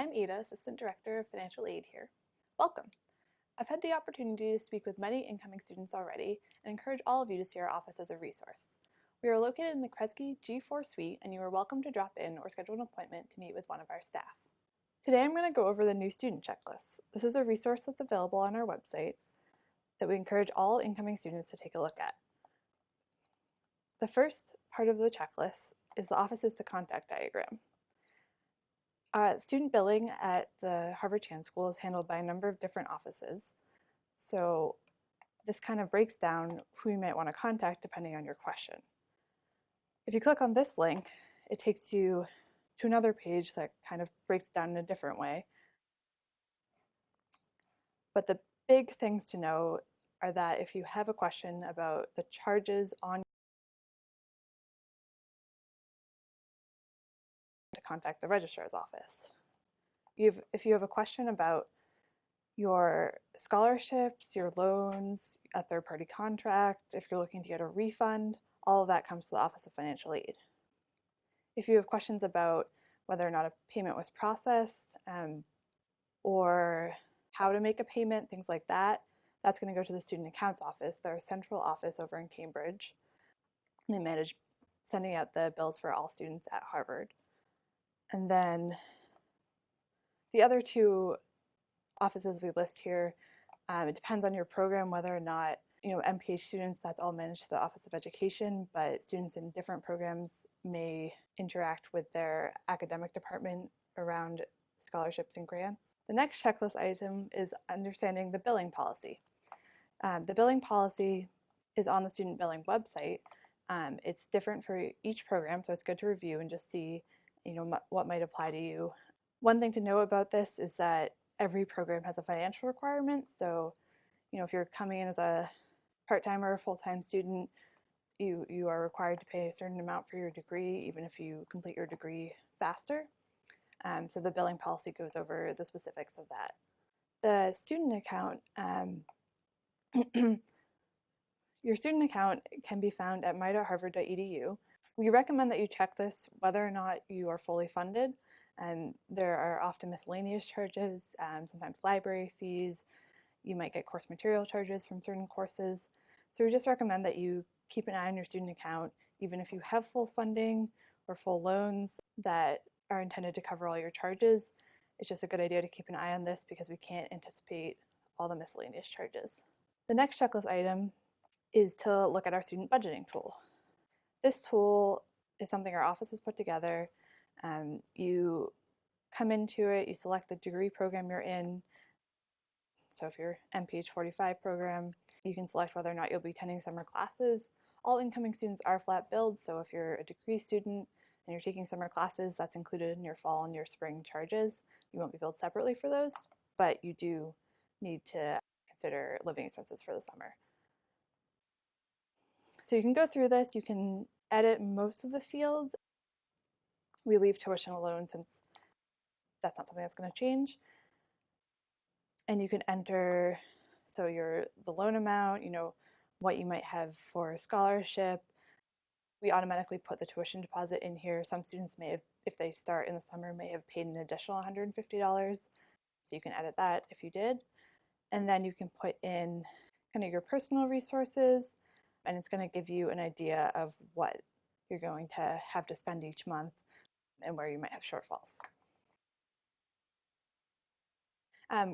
I'm Ada, Assistant Director of Financial Aid here. Welcome. I've had the opportunity to speak with many incoming students already and encourage all of you to see our office as a resource. We are located in the Kresge G4 suite, and you are welcome to drop in or schedule an appointment to meet with one of our staff. Today I'm going to go over the new student checklist. This is a resource that's available on our website that we encourage all incoming students to take a look at. The first part of the checklist is the offices to contact diagram. Student billing at the Harvard Chan School is handled by a number of different offices. So this kind of breaks down who you might want to contact depending on your question. If you click on this link, it takes you to another page that kind of breaks down in a different way. But the big things to know are that if you have a question about the charges on to contact the registrar's office. If you have a question about your scholarships, your loans, a third-party contract, if you're looking to get a refund, all of that comes to the Office of Financial Aid. If you have questions about whether or not a payment was processed or how to make a payment, things like that, that's going to go to the Student Accounts Office. They're a central office over in Cambridge. They manage sending out the bills for all students at Harvard. And then the other two offices we list here, it depends on your program whether or not, MPH students, that's all managed through the Office of Education, but students in different programs may interact with their academic department around scholarships and grants. The next checklist item is understanding the billing policy. The billing policy is on the student billing website. It's different for each program, so it's good to review and just see, what might apply to you. One thing to know about this is that every program has a financial requirement. So, if you're coming in as a part-time or a full-time student, you are required to pay a certain amount for your degree, even if you complete your degree faster. So the billing policy goes over the specifics of that. The student account, your student account can be found at my.harvard.edu. We recommend that you check this whether or not you are fully funded. And there are often miscellaneous charges, sometimes library fees. You might get course material charges from certain courses. So we just recommend that you keep an eye on your student account, even if you have full funding or full loans that are intended to cover all your charges. It's just a good idea to keep an eye on this because we can't anticipate all the miscellaneous charges. The next checklist item is to look at our student budgeting tool. This tool is something our office has put together. You come into it, you select the degree program you're in. So if you're MPH 45 program, you can select whether or not you'll be attending summer classes. All incoming students are flat billed, so if you're a degree student and you're taking summer classes, that's included in your fall and your spring charges. You won't be billed separately for those, but you do need to consider living expenses for the summer. So you can go through this, you can edit most of the fields. We leave tuition alone since that's not something that's going to change. And you can enter the loan amount, what you might have for a scholarship. We automatically put the tuition deposit in here. Some students may have, if they start in the summer, may have paid an additional $150. So you can edit that if you did. And then you can put in kind of your personal resources, and it's going to give you an idea of what you're going to have to spend each month and where you might have shortfalls.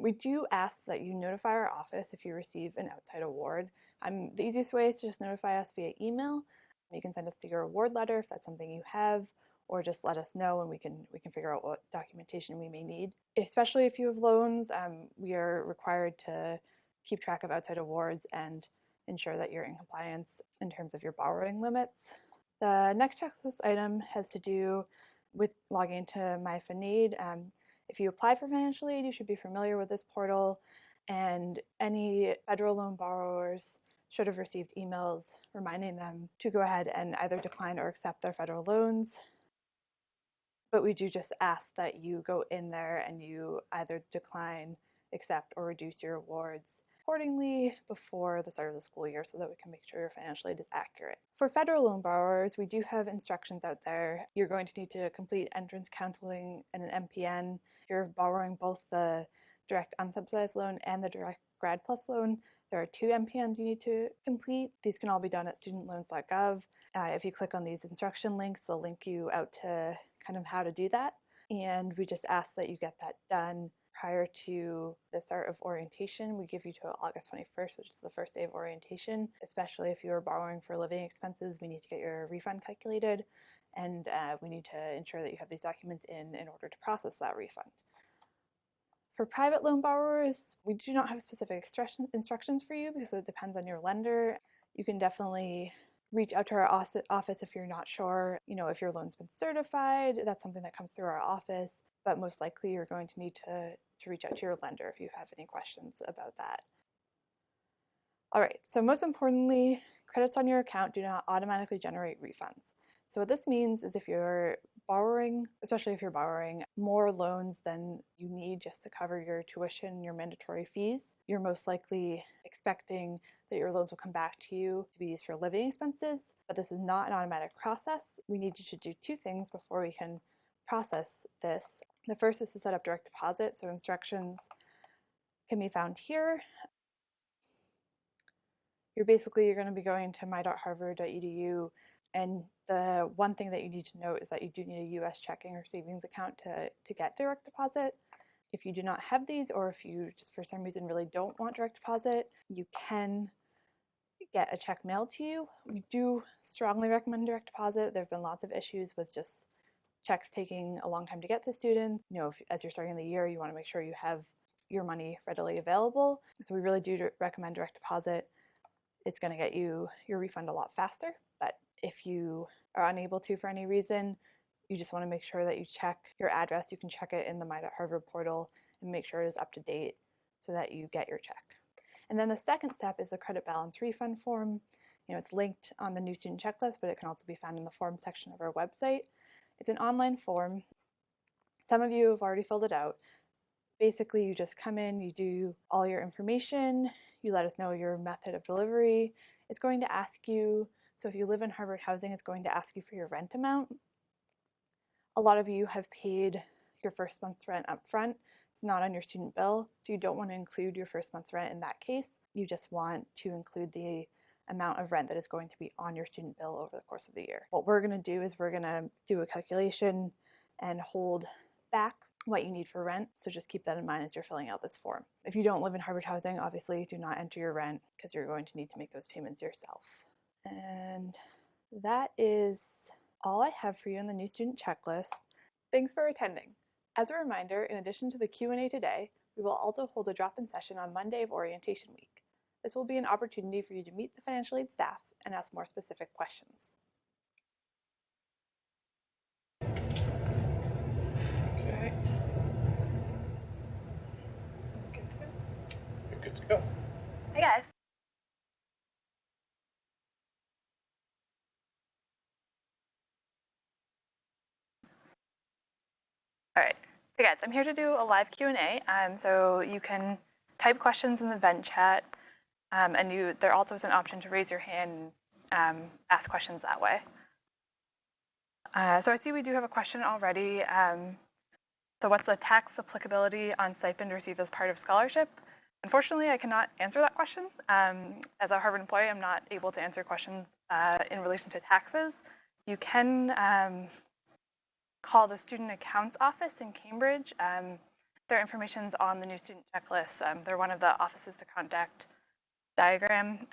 We do ask that you notify our office if you receive an outside award. The easiest way is to just notify us via email. You can send us your award letter if that's something you have, or just let us know and we can figure out what documentation we may need. Especially if you have loans, we are required to keep track of outside awards and ensure that you're in compliance in terms of your borrowing limits. The next checklist item has to do with logging into MyFinaid. If you apply for financial aid, you should be familiar with this portal, and any federal loan borrowers should have received emails reminding them to go ahead and either decline or accept their federal loans. But we do just ask that you go in there and you either decline, accept, or reduce your awards accordingly before the start of the school year so that we can make sure your financial aid is accurate. For federal loan borrowers, we do have instructions out there. You're going to need to complete entrance counseling and an MPN If you're borrowing both the direct unsubsidized loan and the direct Grad Plus loan, there are 2 MPNs you need to complete. These can all be done at studentloans.gov. If you click on these instruction links, they'll link you out to kind of how to do that. And we just ask that you get that done prior to the start of orientation. We give you till August 21st, which is the first day of orientation. Especially if you are borrowing for living expenses, we need to get your refund calculated, and we need to ensure that you have these documents in order to process that refund. For private loan borrowers, we do not have specific instructions for you because it depends on your lender. You can definitely reach out to our office if you're not sure, if your loan's been certified. That's something that comes through our office, but most likely you're going to need to reach out to your lender if you have any questions about that. All right, so most importantly, credits on your account do not automatically generate refunds. So what this means is if you're borrowing, especially if you're borrowing more loans than you need just to cover your tuition, your mandatory fees, you're most likely expecting that your loans will come back to you to be used for living expenses, but this is not an automatic process. We need you to do 2 things before we can process this. The first is to set up direct deposit, so instructions can be found here. You're going to be going to my.harvard.edu, and the one thing that you need to note is that you do need a US checking or savings account to get direct deposit. If you do not have these, or if you just for some reason really don't want direct deposit, you can get a check mailed to you. We do strongly recommend direct deposit. There have been lots of issues with just checks taking a long time to get to students. As you're starting the year, you want to make sure you have your money readily available. So we really do recommend direct deposit. It's going to get you your refund a lot faster. But if you are unable to for any reason, you just want to make sure that you check your address. You can check it in the My.Harvard portal and make sure it is up to date so that you get your check. And then the second step is the credit balance refund form. It's linked on the new student checklist, but it can also be found in the form section of our website. It's an online form. Some of you have already filled it out. Basically, you just come in, you do all your information, you let us know your method of delivery. It's going to ask you, so if you live in Harvard housing, it's going to ask you for your rent amount. A lot of you have paid your first month's rent up front. It's not on your student bill, so you don't want to include your first month's rent in that case. You just want to include the amount of rent that is going to be on your student bill over the course of the year. What we're going to do is we're going to do a calculation and hold back what you need for rent, so just keep that in mind as you're filling out this form. If you don't live in Harvard housing, obviously do not enter your rent because you're going to need to make those payments yourself. And that is all I have for you in the new student checklist. Thanks for attending. As a reminder, in addition to the Q&A today, we will also hold a drop-in session on Monday of orientation week. This will be an opportunity for you to meet the financial aid staff and ask more specific questions. Okay. You're good to go. Hey guys. All right. Hey guys, I'm here to do a live Q&A. So you can type questions in the event chat, and there also is an option to raise your hand and ask questions that way. So I see we do have a question already. So what's the tax applicability on stipend received as part of scholarship? Unfortunately, I cannot answer that question. As a Harvard employee, I'm not able to answer questions in relation to taxes. You can call the Student Accounts Office in Cambridge. Their information's on the new student checklist. They're one of the offices to contact diagram.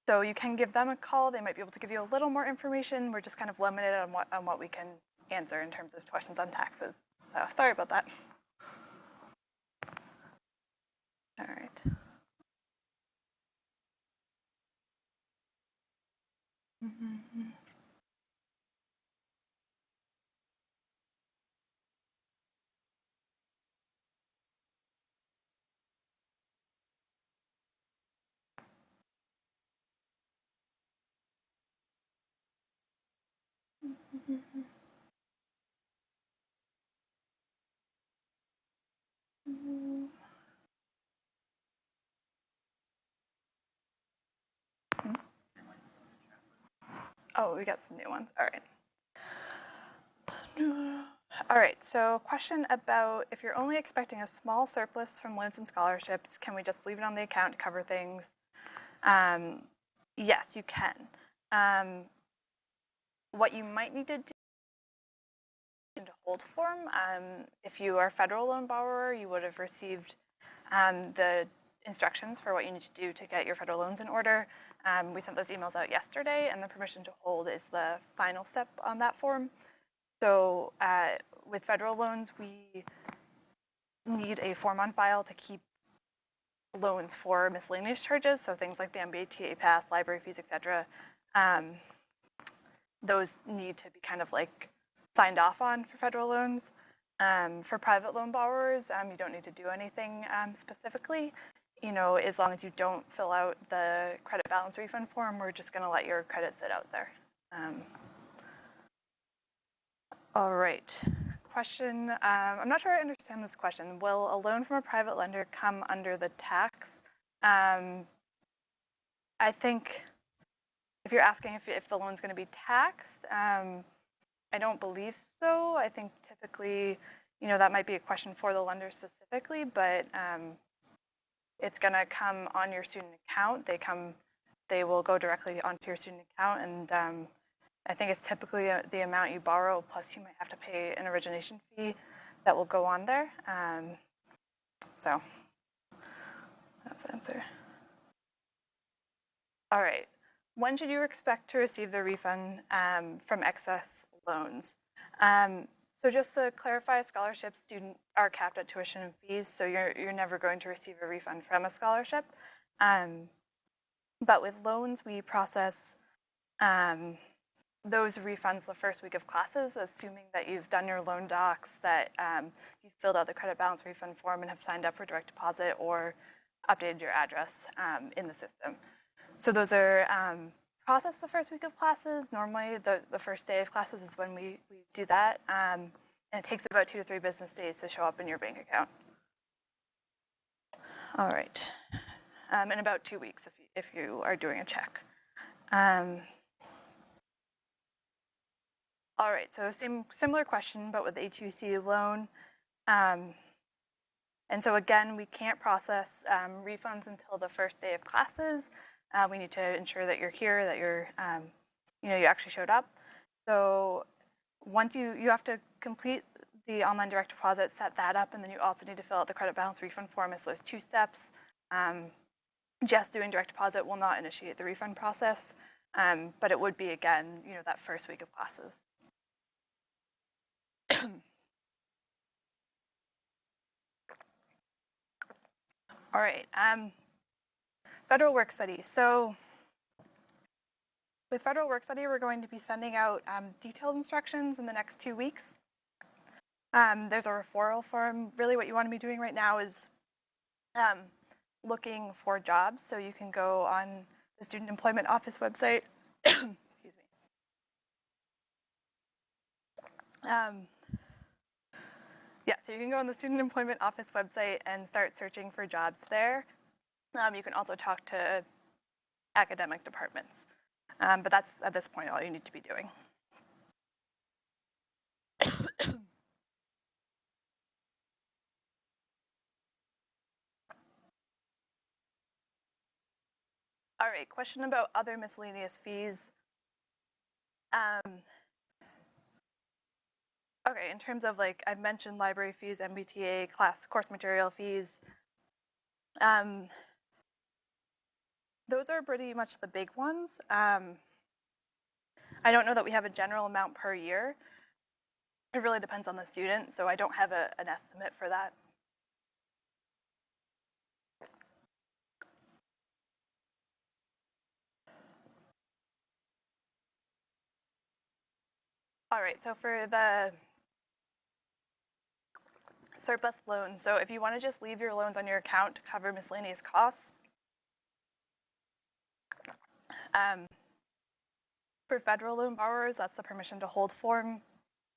So you can give them a call. They might be able to give you a little more information. We're just kind of limited on what we can answer in terms of questions on taxes. So sorry about that. All right. Mm-hmm. Oh, we got some new ones. All right. All right, so question about if you're only expecting a small surplus from loans and scholarships, can we just leave it on the account to cover things? Yes, you can. What you might need to do into hold form, if you are a federal loan borrower, you would have received the instructions for what you need to do to get your federal loans in order. We sent those emails out yesterday, and the permission to hold is the final step on that form. So with federal loans, we need a form on file to keep loans for miscellaneous charges, so things like the MBTA pass, library fees, etc. Those need to be kind of like signed off on for federal loans. For private loan borrowers, you don't need to do anything specifically. As long as you don't fill out the credit balance refund form, we're just going to let your credit sit out there. All right. Question, I'm not sure I understand this question. Will a loan from a private lender come under the tax? I think if you're asking if the loan's going to be taxed, I don't believe so. I think typically, that might be a question for the lender specifically, but it's going to come on your student account. They will go directly onto your student account, and I think it's typically the amount you borrow, plus you might have to pay an origination fee that will go on there. So that's the answer. All right. When should you expect to receive the refund from excess loans? So just to clarify, scholarships are capped at tuition and fees, so you're never going to receive a refund from a scholarship. But with loans, we process those refunds the first week of classes, assuming that you've done your loan docs, that you've filled out the credit balance refund form and have signed up for direct deposit or updated your address in the system. So those are processed the first week of classes. Normally, the first day of classes is when we do that, and it takes about 2 to 3 business days to show up in your bank account. All right, in about 2 weeks if you are doing a check. All right, so similar question, but with HUC loan. And so again, we can't process refunds until the first day of classes. We need to ensure that you're here, that you're, you actually showed up. So once you have to complete the online direct deposit, set that up, and then you also need to fill out the credit balance refund form. It's those 2 steps. Just doing direct deposit will not initiate the refund process, but it would be, again, that first week of classes. All right, Federal Work Study. So with Federal Work Study, we're going to be sending out detailed instructions in the next 2 weeks. There's a referral form. Really what you want to be doing right now is looking for jobs. So you can go on the Student Employment Office website. Excuse me. Yeah, so you can go on the Student Employment Office website and start searching for jobs there. You can also talk to academic departments. But that's, at this point, all you need to be doing. All right, question about other miscellaneous fees. Okay, in terms of I've mentioned library fees, MBTA, course material fees. Those are pretty much the big ones. I don't know that we have a general amount per year. It really depends on the student, so I don't have an estimate for that. All right, so for the surplus loans, so if you want to just leave your loans on your account to cover miscellaneous costs, for federal loan borrowers, that's the permission to hold form.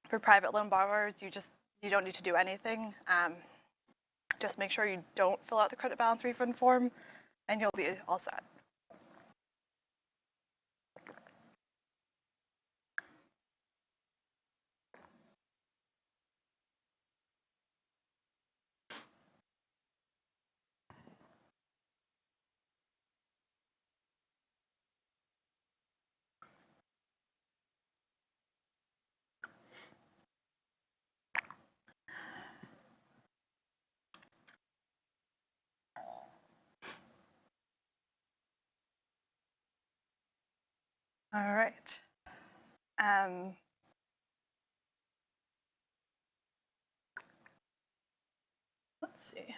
For private loan borrowers, you don't need to do anything. Just make sure you don't fill out the credit balance refund form, and you'll be all set. All right. Let's see.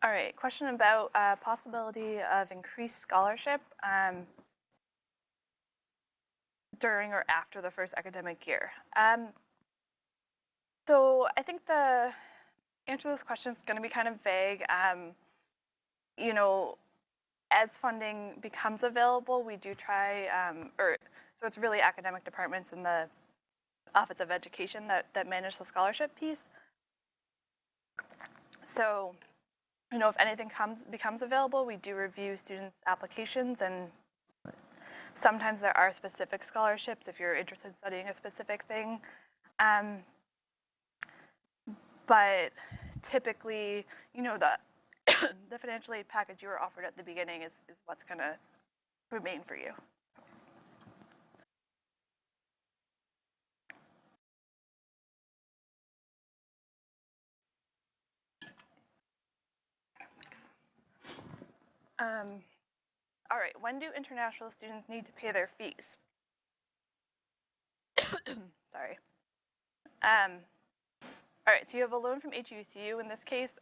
All right, question about possibility of increased scholarship during or after the first academic year. So I think the answer to this question is going to be kind of vague. You know, as funding becomes available, we do try, so it's really academic departments and the Office of Education that manage the scholarship piece. So, you know, if anything becomes available, we do review students' applications, and sometimes there are specific scholarships if you're interested in studying a specific thing. But typically, you know, the financial aid package you were offered at the beginning is what's going to remain for you. All right, when do international students need to pay their fees? Sorry. All right, so you have a loan from HUCU in this case.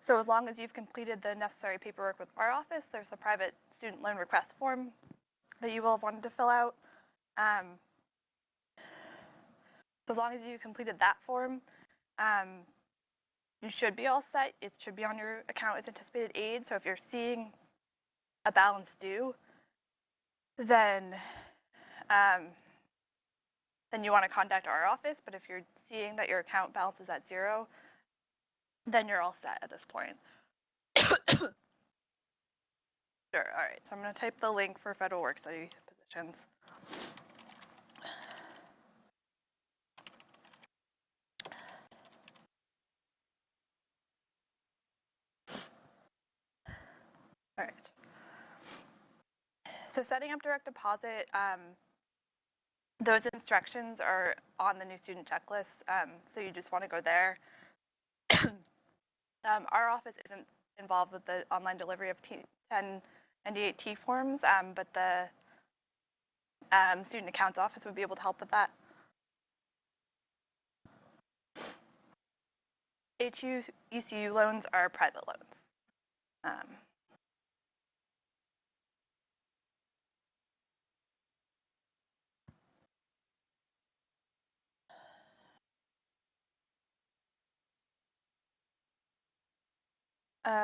So as long as you've completed the necessary paperwork with our office, there's the private student loan request form that you will have wanted to fill out. So as long as you completed that form, you should be all set. It should be on your account as anticipated aid. So if you're seeing a balance due, then you want to contact our office. But if you're seeing that your account balance is at zero, then you're all set at this point. Sure. All right. So I'm going to type the link for federal work study positions. All right. So setting up direct deposit, those instructions are on the new student checklist. So you just want to go there. Our office isn't involved with the online delivery of 10 ND8T forms, but the student accounts office would be able to help with that. HU-ECU loans are private loans.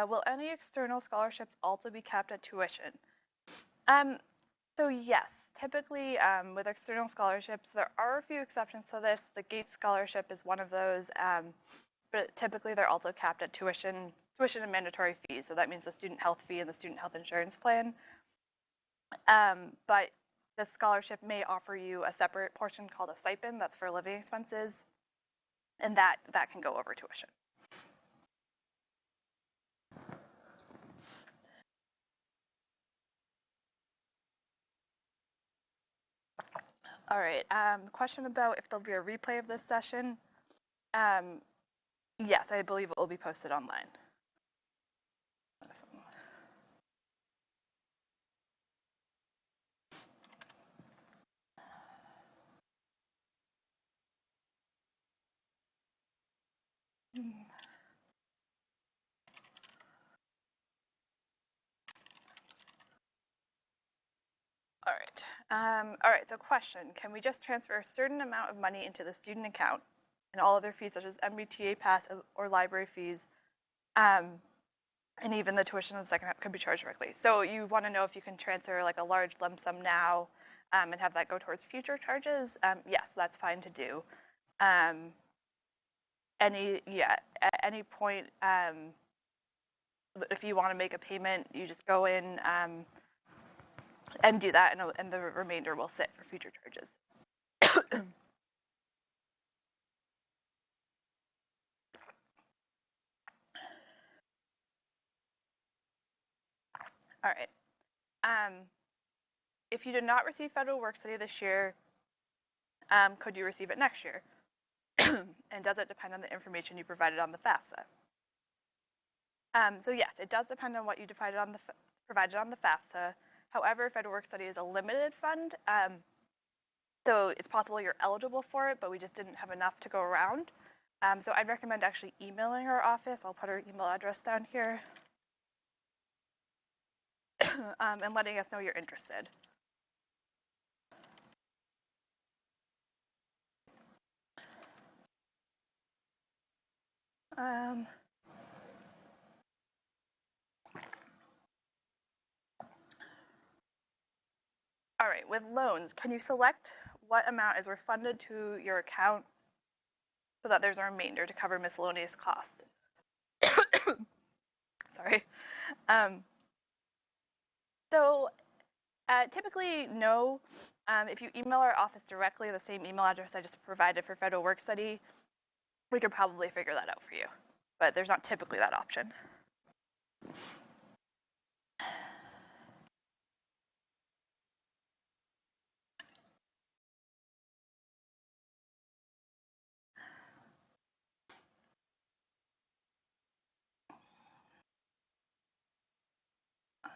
Will any external scholarships also be capped at tuition? So yes, typically with external scholarships, there are a few exceptions to this. The Gates Scholarship is one of those, but typically they're also capped at tuition and mandatory fees. So that means the student health fee and the student health insurance plan. But the scholarship may offer you a separate portion called a stipend that's for living expenses, and that can go over tuition. All right, question about if there'll be a replay of this session. Yes, I believe it will be posted online. All right, so question, can we just transfer a certain amount of money into the student account and all other fees such as MBTA pass or library fees, and even the tuition of the second half can be charged directly? So you want to know if you can transfer like a large lump sum now and have that go towards future charges? Yes, that's fine to do. At any point, if you want to make a payment, you just go in and do that, and the remainder will sit for future charges. All right. If you did not receive federal work study this year, could you receive it next year? And does it depend on the information you provided on the FAFSA? So yes, it does depend on what you provided on the FAFSA. However, federal work study is a limited fund, so it's possible you're eligible for it, but we just didn't have enough to go around. So I'd recommend actually emailing our office. I'll put our email address down here. And letting us know you're interested. All right, with loans, can you select what amount is refunded to your account so that there's a remainder to cover miscellaneous costs? Sorry. So typically, no. If you email our office directly, the same email address I just provided for federal work study, we could probably figure that out for you. But there's not typically that option.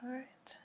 All right.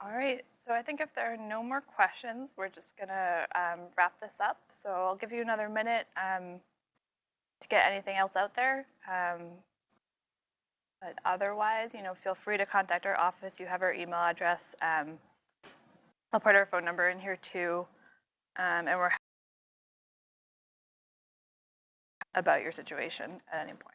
All right, so I think if there are no more questions, we're just gonna wrap this up. So I'll give you another minute to get anything else out there. But otherwise, feel free to contact our office. You have our email address. I'll put our phone number in here too, and we're about your situation at any point.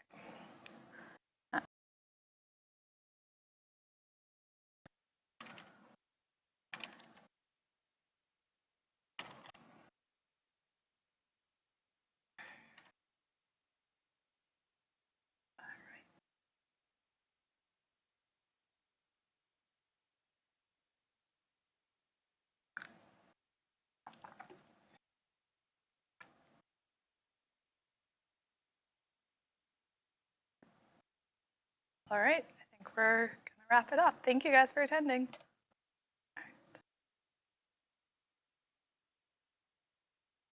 All right, I think we're gonna wrap it up. Thank you guys for attending.